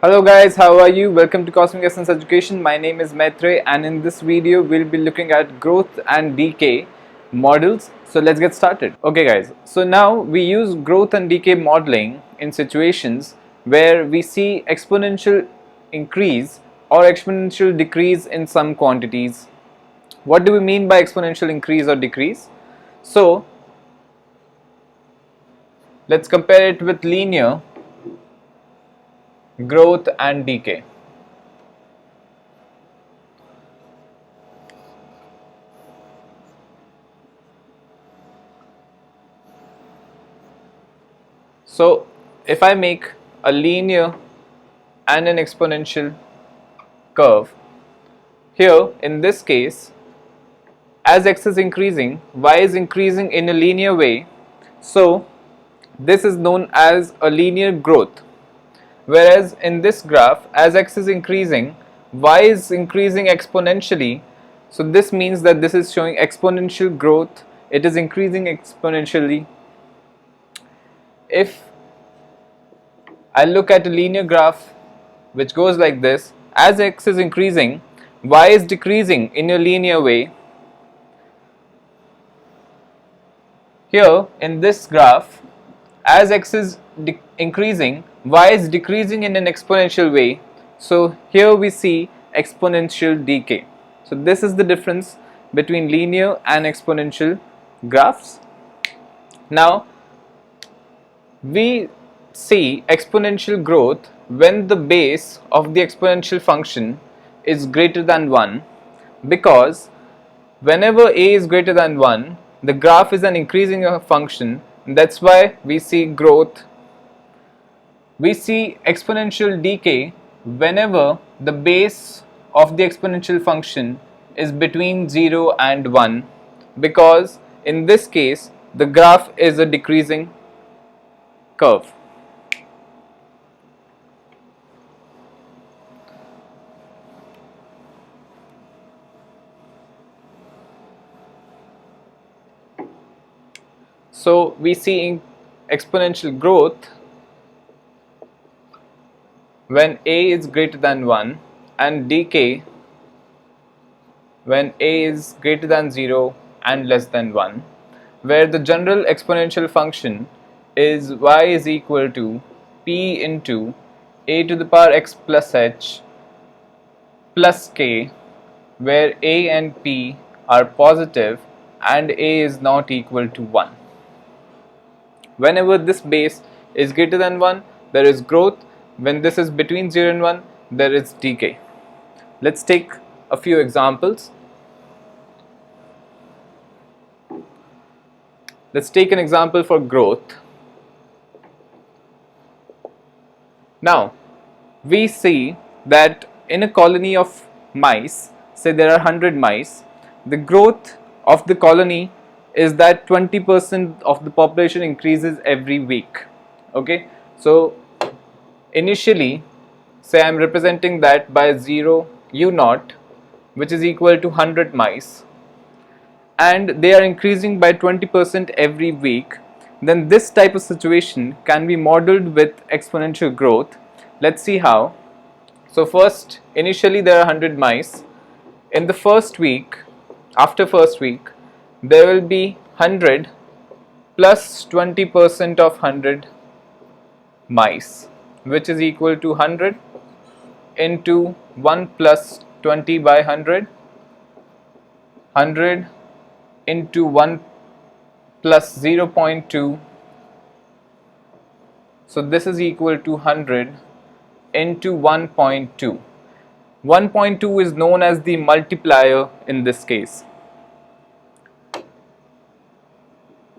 Hello guys, how are you? Welcome to Cosmic Essence Education. My name is Maitray and in this video we'll be looking at growth and decay models. So let's get started. Okay guys, so now we use growth and decay modeling in situations where we see exponential increase or exponential decrease in some quantities. What do we mean by exponential increase or decrease? So let's compare it with linear growth and decay. So if I make a linear and an exponential curve, here in this case, as x is increasing, y is increasing in a linear way, so this is known as a linear growth. Whereas in this graph, as x is increasing, y is increasing exponentially, so this means that this is showing exponential growth, it is increasing exponentially. If I look at a linear graph which goes like this, as x is increasing, y is decreasing in a linear way. Here in this graph, as x is increasing, y is decreasing in an exponential way. So here we see exponential decay. So this is the difference between linear and exponential graphs. Now we see exponential growth when the base of the exponential function is greater than 1, because whenever a is greater than 1, the graph is an increasing function. That's why we see growth. We see exponential decay whenever the base of the exponential function is between 0 and 1, because in this case the graph is a decreasing curve. So we see exponential growth when a is greater than 1 and decay when a is greater than 0 and less than 1, where the general exponential function is y is equal to p into a to the power x plus h plus k, where a and p are positive and a is not equal to 1. Whenever this base is greater than 1, there is growth. When this is between 0 and 1, there is decay. Let's take a few examples. Let's take an example for growth. Now, we see that in a colony of mice, say there are 100 mice, the growth of the colony is that 20% of the population increases every week. Okay, so initially, say I am representing that by 0 u naught, which is equal to 100 mice, and they are increasing by 20% every week, then this type of situation can be modeled with exponential growth. Let's see how. So first, initially there are 100 mice. In the first week, after first week, there will be 100 plus 20% of 100 mice, which is equal to 100 into 1 plus 20 by 100, 100 into 1 plus 0.2, so this is equal to 100 into 1.2. 1.2 is known as the multiplier in this case,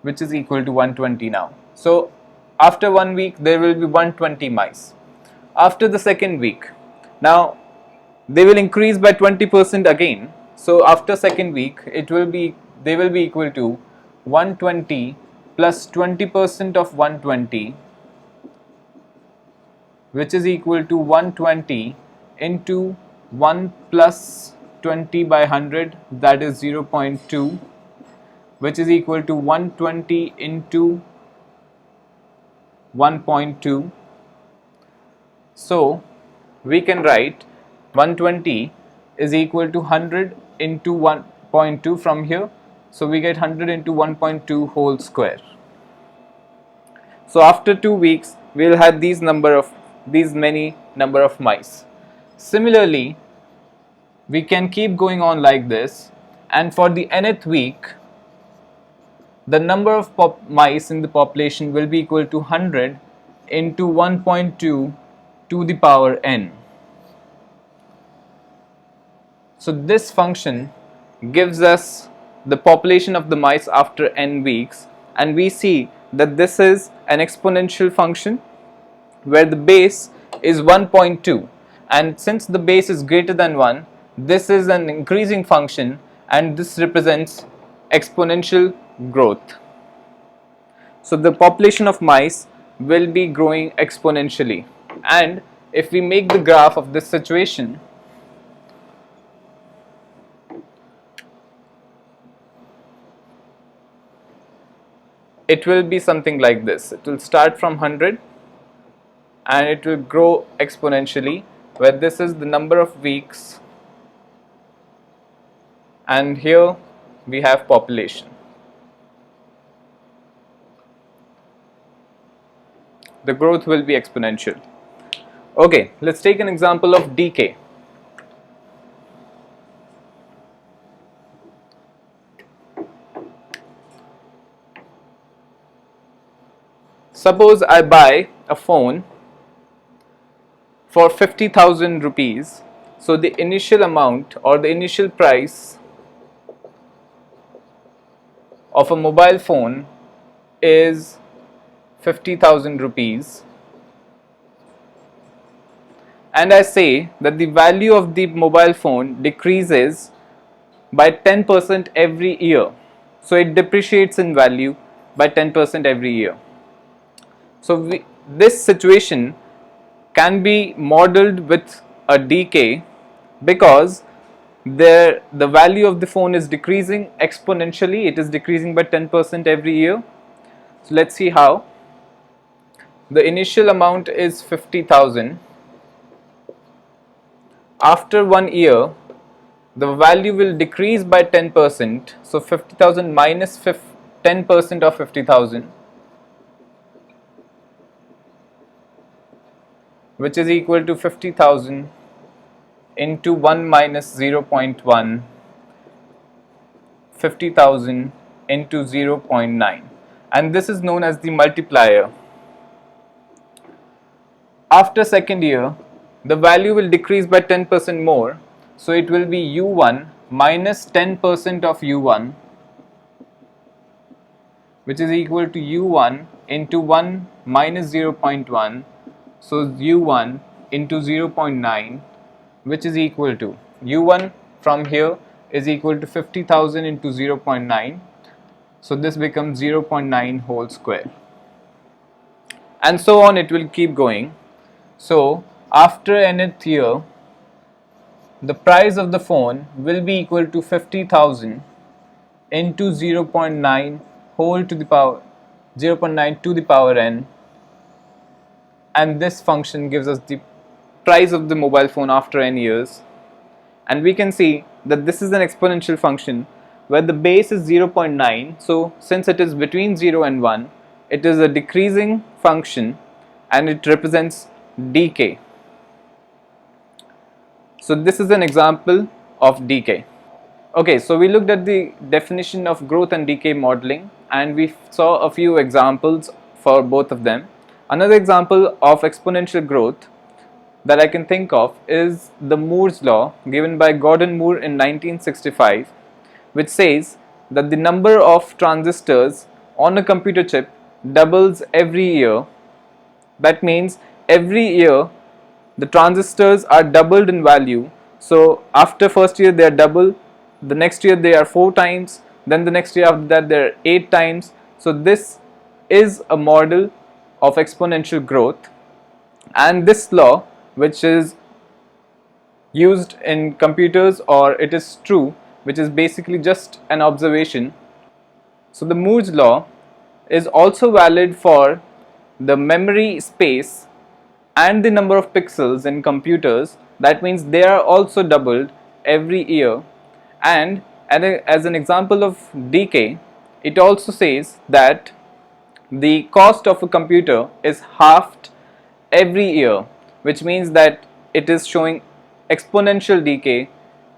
which is equal to 120 now. So after 1 week there will be 120 mice. After the second week, now they will increase by 20% again. So after second week they will be equal to 120 plus 20% of 120, which is equal to 120 into 1 plus 20 by 100, that is 0.2, which is equal to 120 into 1.2. So we can write 120 is equal to 100 into 1.2 from here. So we get 100 into 1.2 whole square. So after 2 weeks, we'll have these many number of mice. Similarly, we can keep going on like this, and for the nth week, the number of mice in the population will be equal to 100 into 1.2 to the power n. So this function gives us the population of the mice after n weeks, and we see that this is an exponential function where the base is 1.2, and since the base is greater than 1, this is an increasing function, and this represents exponential growth. So the population of mice will be growing exponentially, and if we make the graph of this situation, it will be something like this. It will start from 100 and it will grow exponentially, where this is the number of weeks and here we have population. The growth will be exponential. Okay, let's take an example of decay. Suppose I buy a phone for 50,000 rupees. So the initial amount or the initial price of a mobile phone is 50,000 rupees, and I say that the value of the mobile phone decreases by 10% every year. So it depreciates in value by 10% every year. So this situation can be modeled with a decay because the value of the phone is decreasing exponentially. It is decreasing by 10% every year. So let's see how. The initial amount is 50,000. After 1 year, the value will decrease by 10%. So 50,000 minus 10% of 50,000, which is equal to 50,000 into 1 minus 0.1, 50,000 into 0.9, and this is known as the multiplier. After second year, the value will decrease by 10% more, so it will be u1 minus 10% of u1, which is equal to u1 into 1 minus 0.1, so u1 into 0.9, which is equal to u1 from here is equal to 50,000 into 0.9, so this becomes 0.9 whole square, and so on it will keep going. So after nth year, the price of the phone will be equal to 50,000 into 0.9 whole to the power 0.9 to the power n, and this function gives us the price of the mobile phone after n years. And we can see that this is an exponential function where the base is 0.9, so since it is between 0 and 1, it is a decreasing function and it represents decay. So this is an example of decay. Okay, so we looked at the definition of growth and decay modeling, and we saw a few examples for both of them. Another example of exponential growth that I can think of is the Moore's law given by Gordon Moore in 1965, which says that the number of transistors on a computer chip doubles every year. That means every year the transistors are doubled in value. So after first year they are double, the next year they are 4 times, then the next year after that they are 8 times. So this is a model of exponential growth, and this law, which is used in computers, or it is true, which is basically just an observation. So the Moore's law is also valid for the memory space and the number of pixels in computers, that means they are also doubled every year. And as an example of decay, it also says that the cost of a computer is halved every year, which means that it is showing exponential decay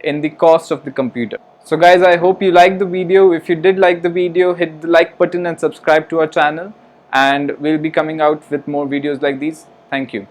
in the cost of the computer. So guys, I hope you liked the video. If you did like the video, hit the like button and subscribe to our channel, and we'll be coming out with more videos like these. Thank you.